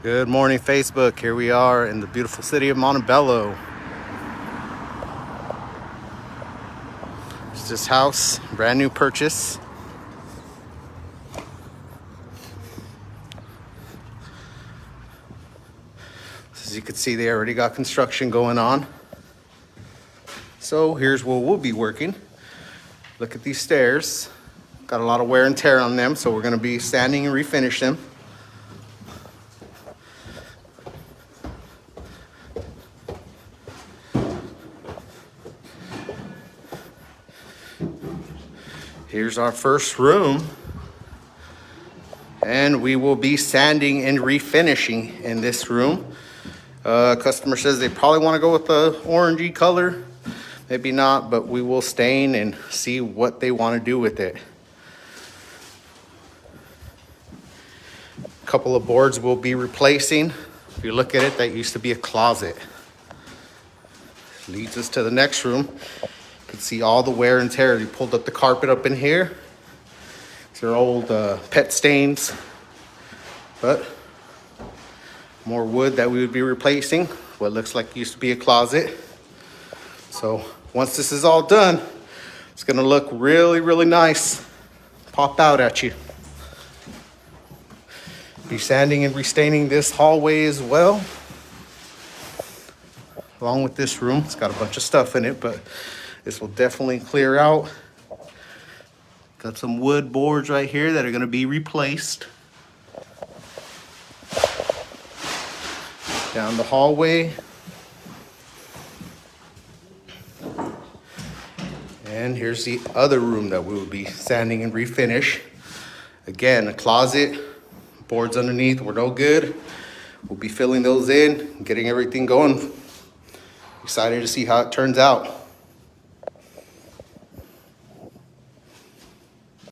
Good morning, Facebook. Here we are in the beautiful city of Montebello. It's this house, brand new purchase. As you can see, they already got construction going on. So here's where we'll be working. Look at these stairs. Got a lot of wear and tear on them, so we're going to be sanding and refinish them. Here's our first room, and we will be sanding and refinishing in this room. Customer says they probably want to go with the orangey color, maybe not, but we will stain and see what they want to do with it. A couple of boards we'll be replacing. If you look at it, that used to be a closet. Leads us to the next room. You can see all the wear and tear. You pulled up the carpet up in here. These are old pet stains, but more wood that we would be replacing. What looks like used to be a closet. So once this is all done, it's gonna look really, really nice. Pop out at you. Be sanding and restaining this hallway as well. Along with this room, it's got a bunch of stuff in it, but this will definitely clear out. Got some wood boards right here that are going to be replaced. Down the hallway. And here's the other room that we will be sanding and refinish. Again, a closet. Boards underneath were no good. We'll be filling those in, getting everything going. Excited to see how it turns out.